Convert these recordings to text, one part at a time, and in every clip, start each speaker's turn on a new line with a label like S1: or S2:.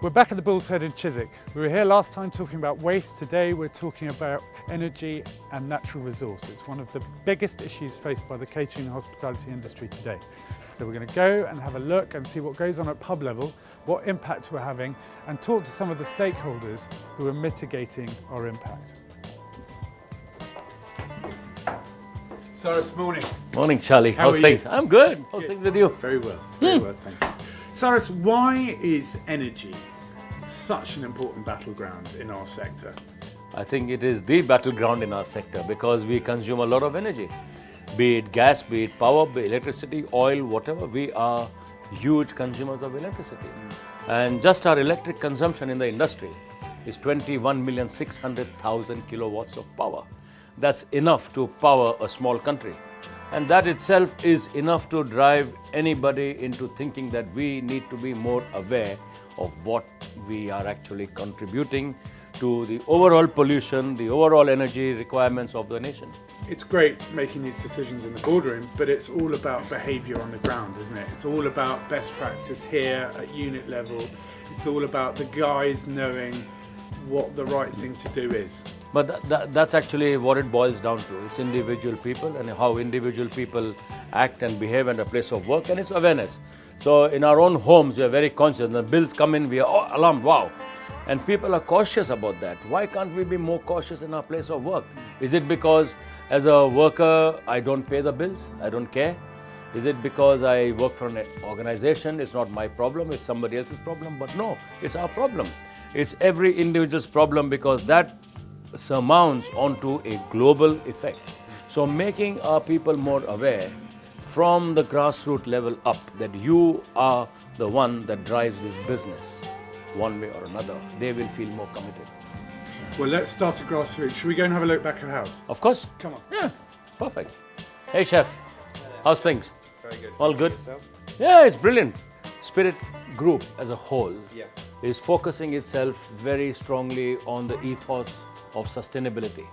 S1: We're back at the Bull's Head in Chiswick. We were here last time talking about waste. Today we're talking about energy and natural resources, one of the biggest issues faced by the catering and hospitality industry today. So we're going to go and have a look and see what goes on at pub level, what impact we're having, and talk to some of the stakeholders who are mitigating our impact. Cyrus, morning.
S2: Morning, Charlie.
S1: How
S2: How's
S1: are
S2: things?
S1: you?
S2: I'm good. How's things with you?
S1: Very well, thank you. Cyrus, why is energy such an important battleground in our sector?
S2: I think it is the battleground in our sector because we consume a lot of energy. Be it gas, be it power, be it electricity, oil, whatever, we are huge consumers of electricity. And just our electric consumption in the industry is 21,600,000 kilowatts of power. That's enough to power a small country. And that itself is enough to drive anybody into thinking that we need to be more aware of what we are actually contributing to the overall pollution, the overall energy requirements of the nation.
S1: It's great making these decisions in the boardroom, but it's all about behaviour on the ground, isn't it? It's all about best practice here at unit level. It's all about the guys knowing what the right thing to do is.
S2: But that's actually what it boils down to. It's individual people and how individual people act and behave at a place of work, and it's awareness. So in our own homes, we are very conscious. When the bills come in, we are alarmed, wow. And people are cautious about that. Why can't we be more cautious in our place of work? Is it because as a worker, I don't pay the bills? I don't care? Is it because I work for an organization? It's not my problem, it's somebody else's problem. But no, it's our problem. It's every individual's problem because that surmounts onto a global effect. So making our people more aware from the grassroots level up that you are the one that drives this business one way or another, they will feel more committed.
S1: Well, let's start at grassroots. Should we go and have a look back at the house?
S2: Of course.
S1: Come on.
S2: Yeah, perfect. Hey chef, how's things?
S3: Very good.
S2: All good?
S3: Yourself?
S2: Yeah, it's brilliant. Spirit Group as a whole
S3: Yeah.
S2: is focusing itself very strongly on the ethos of sustainability.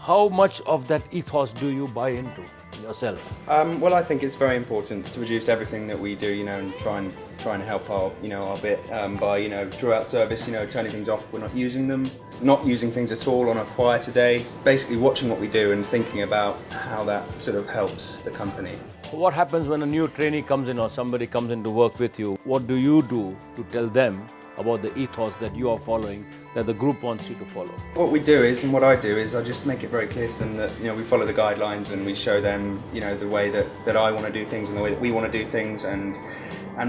S2: How much of that ethos do you buy into yourself?
S3: Well, I think it's very important to reduce everything that we do, and try and help our bit by, throughout service, turning things off. We're not using them, not using things at all on a quieter day. Basically, watching what we do and thinking about how that sort of helps the company.
S2: What happens when a new trainee comes in or somebody comes in to work with you? What do you do to tell them about the ethos that you are following, that the group wants you to follow?
S3: What we do is, and what I do is, I just make it very clear to them that we follow the guidelines and we show them the way that I want to do things and the way that we want to do things, and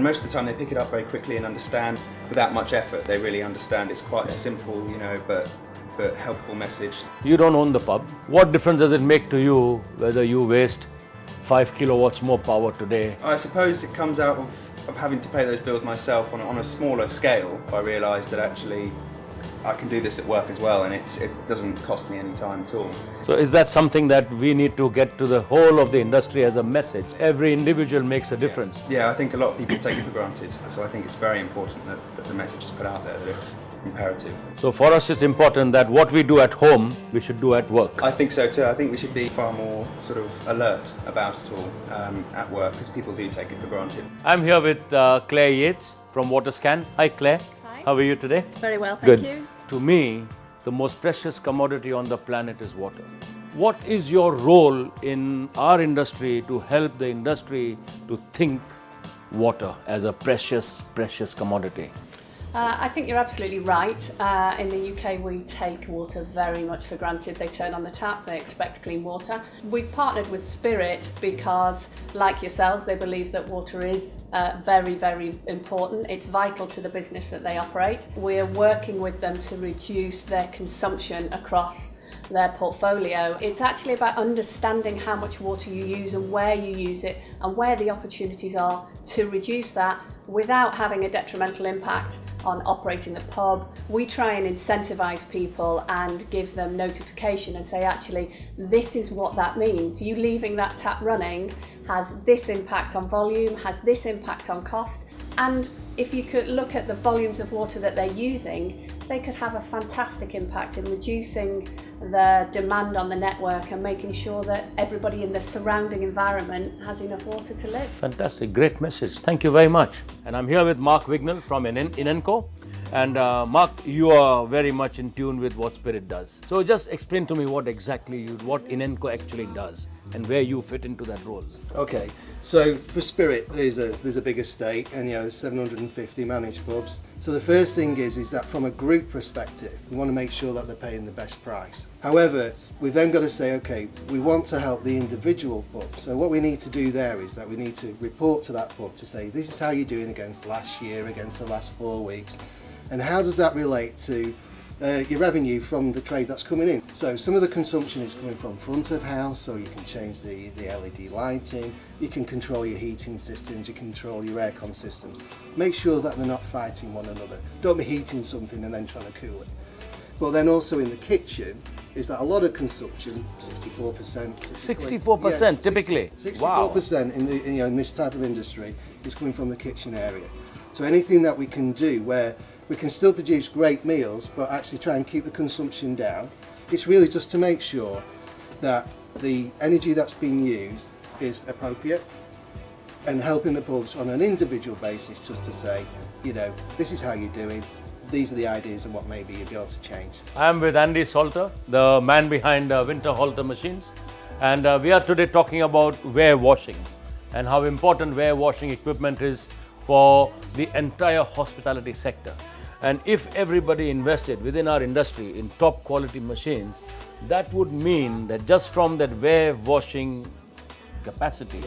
S3: most of the time they pick it up very quickly and understand without much effort. They really understand. It's quite a simple, but helpful message.
S2: You don't own the pub. What difference does it make to you whether you waste 5 kilowatts more power today?
S3: I suppose it comes out of having to pay those bills myself on a smaller scale. I realised that actually I can do this at work as well, and it doesn't cost me any time at all.
S2: So is that something that we need to get to the whole of the industry as a message? Every individual makes a difference.
S3: Yeah, I think a lot of people take it for granted. So I think it's very important that the message is put out there, that it's imperative.
S2: So for us it's important that what we do at home, we should do at work.
S3: I think so too. I think we should be far more sort of alert about it all at work, because people do take it for granted.
S2: I'm here with Claire Yates from Waterscan. Hi Claire.
S4: Hi.
S2: How are you today?
S4: Very well, thank
S2: Good.
S4: you.
S2: To me, the most precious commodity on the planet is water. What is your role in our industry to help the industry to think water as a precious, precious commodity?
S4: I think you're absolutely right. In the UK, we take water very much for granted. They turn on the tap, they expect clean water. We've partnered with Spirit because, like yourselves, they believe that water is very, very important. It's vital to the business that they operate. We're working with them to reduce their consumption across their portfolio. It's actually about understanding how much water you use and where you use it and where the opportunities are to reduce that without having a detrimental impact on operating the pub. We try and incentivize people and give them notification and say, actually, this is what that means. You leaving that tap running has this impact on volume, has this impact on cost, and if you could look at the volumes of water that they're using, they could have a fantastic impact in reducing the demand on the network and making sure that everybody in the surrounding environment has enough water to live.
S2: Fantastic, great message. Thank you very much. And I'm here with Wigner from Inenco. And Mark, you are very much in tune with what Spirit does. So just explain to me what Inenco actually does and where you fit into that role.
S5: Okay, so for Spirit, there's a big estate, and there's 750 managed pubs. So the first thing is that from a group perspective, we want to make sure that they're paying the best price. However, we've then got to say, okay, we want to help the individual pub. So what we need to do there is that we need to report to that pub to say, this is how you're doing against last year, against the last 4 weeks, and how does that relate to your revenue from the trade that's coming in. So some of the consumption is coming from front of house, so you can change the LED lighting, you can control your heating systems, you can control your aircon systems. Make sure that they're not fighting one another. Don't be heating something and then trying to cool it. But then also in the kitchen is that a lot of consumption, 64%.
S2: 64% typically?
S5: 64% in this type of industry is coming from the kitchen area. So anything that we can do where we can still produce great meals, but actually try and keep the consumption down. It's really just to make sure that the energy that's being used is appropriate, and helping the pubs on an individual basis just to say, this is how you're doing, these are the ideas and what maybe you'll be able to change.
S2: I'm with Andy Salter, the man behind Winter Halter Machines, and we are today talking about ware washing and how important ware washing equipment is for the entire hospitality sector. And if everybody invested within our industry in top quality machines, that would mean that just from that ware washing capacity,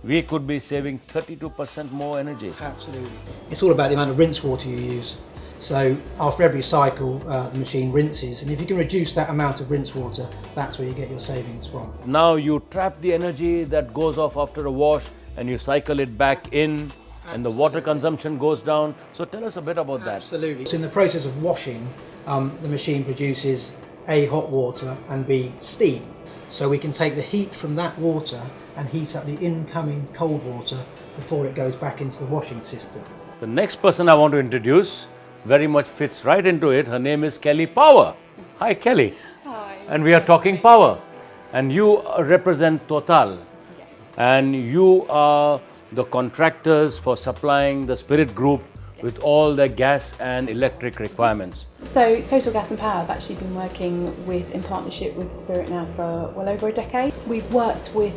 S2: we could be saving 32% more energy.
S6: Absolutely. It's all about the amount of rinse water you use. So after every cycle, the machine rinses, and if you can reduce that amount of rinse water, that's where you get your savings from.
S2: Now you trap the energy that goes off after a wash and you cycle it back in, and the water consumption goes down. So tell us a bit about that.
S6: Absolutely. So in the process of washing, the machine produces A, hot water, and B, steam. So we can take the heat from that water and heat up the incoming cold water before it goes back into the washing system.
S2: The next person I want to introduce very much fits right into it. Her name is Kelly Power. Hi Kelly.
S7: Hi.
S2: And we are talking power. And you represent Total.
S7: Yes.
S2: And you are the contractors for supplying the Spirit Group with all their gas and electric requirements.
S7: So Total Gas and Power have actually been working in partnership with Spirit now for well over a decade. We've worked with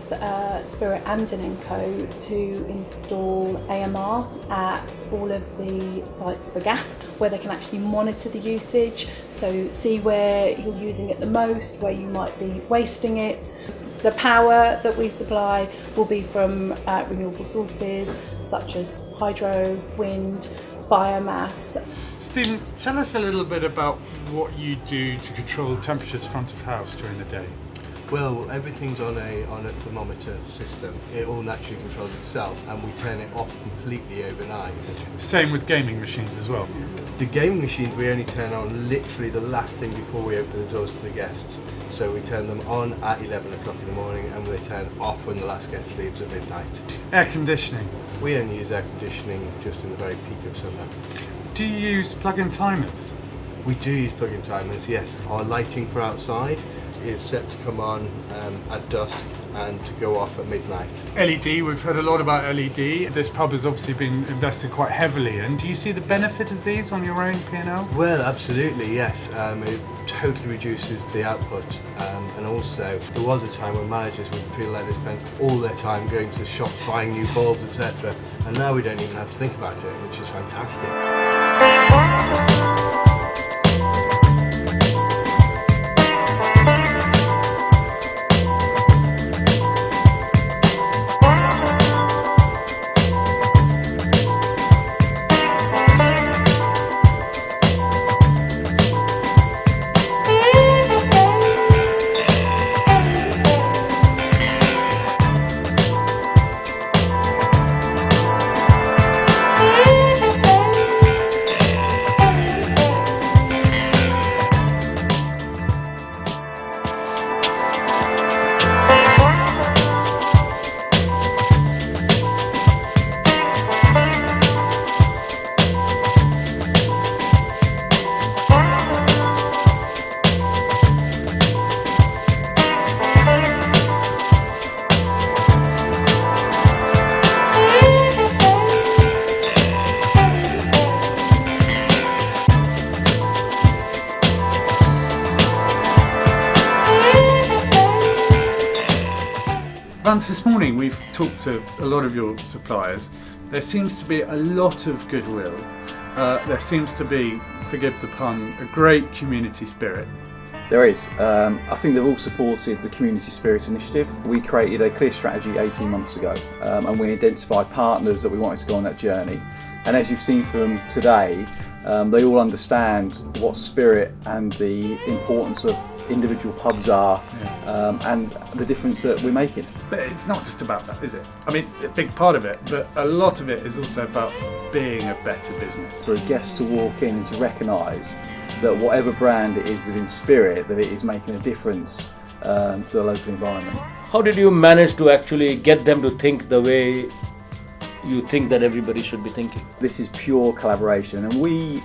S7: Spirit and Inenco to install AMR at all of the sites for gas, where they can actually monitor the usage, so see where you're using it the most, where you might be wasting it. The power that we supply will be from renewable sources such as hydro, wind, biomass.
S1: Stephen, tell us a little bit about what you do to control temperatures front of house during the day.
S8: Well, everything's on a thermometer system. It all naturally controls itself, and we turn it off completely overnight.
S1: Same with gaming machines as well.
S8: The gaming machines we only turn on literally the last thing before we open the doors to the guests. So we turn them on at 11 o'clock in the morning, and they turn off when the last guest leaves at midnight.
S1: Air conditioning.
S8: We only use air conditioning just in the very peak of summer.
S1: Do you use plug-in timers?
S8: We do use plug-in timers, yes. Our lighting for outside is set to come on at dusk and to go off at midnight.
S1: LED, we've heard a lot about LED. This pub has obviously been invested quite heavily in. Do you see the benefit of these on your own P&L?
S8: Well, absolutely, yes. It totally reduces the output, and also there was a time when managers would feel like they spent all their time going to the shop buying new bulbs, etc. And now we don't even have to think about it, which is fantastic.
S1: Vance, this morning we've talked to a lot of your suppliers. There seems to be a lot of goodwill. There seems to be, forgive the pun, a great community spirit.
S9: There is. I think they've all supported the Community Spirit Initiative. We created a clear strategy 18 months ago and we identified partners that we wanted to go on that journey. And as you've seen from today, they all understand what spirit and the importance of individual pubs are, and the difference that we're making.
S1: But it's not just about that, is it? I mean, a big part of it, but a lot of it is also about being a better business.
S9: For a guest to walk in and to recognise that whatever brand it is within Spirit, that it is making a difference to the local environment.
S2: How did you manage to actually get them to think the way you think that everybody should be thinking?
S9: This is pure collaboration, and we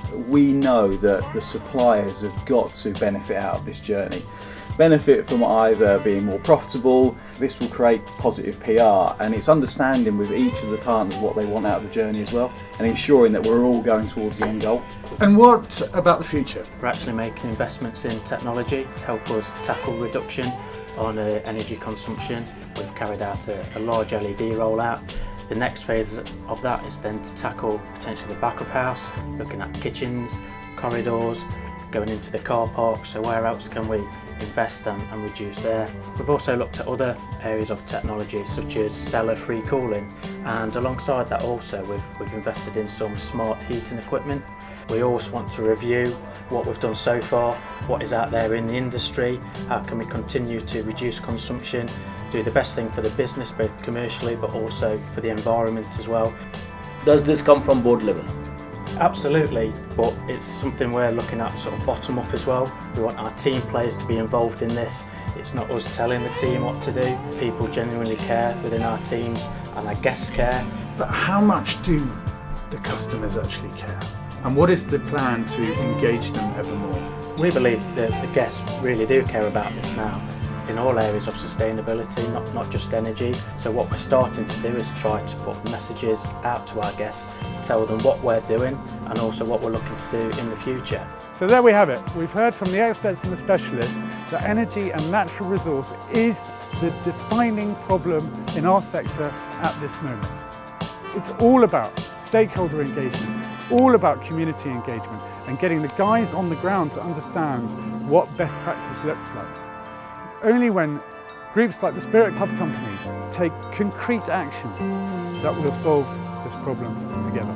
S9: know that the suppliers have got to benefit out of this journey. Benefit from either being more profitable, this will create positive PR, and it's understanding with each of the partners what they want out of the journey as well, and ensuring that we're all going towards the end goal.
S1: And what about the future?
S10: We're actually making investments in technology to help us tackle reduction on energy consumption. We've carried out a large LED rollout. The next phase of that is then to tackle potentially the back of house, looking at kitchens, corridors, going into the car parks, so where else can we invest and reduce there. We've also looked at other areas of technology such as cellar free cooling, and alongside that also we've invested in some smart heating equipment. We always want to review what we've done so far, what is out there in the industry, how can we continue to reduce consumption, do the best thing for the business both commercially but also for the environment as well.
S2: Does this come from board level?
S10: Absolutely, but it's something we're looking at sort of bottom up as well. We want our team players to be involved in this. It's not us telling the team what to do. People genuinely care within our teams and our guests care.
S1: But how much do the customers actually care? And what is the plan to engage them ever more?
S10: We believe that the guests really do care about this now in all areas of sustainability, not just energy. So what we're starting to do is try to put messages out to our guests to tell them what we're doing and also what we're looking to do in the future.
S1: So there we have it. We've heard from the experts and the specialists that energy and natural resource is the defining problem in our sector at this moment. It's all about stakeholder engagement, all about community engagement and getting the guys on the ground to understand what best practice looks like. Only when groups like the Spirit Pub Company take concrete action that we'll solve this problem together.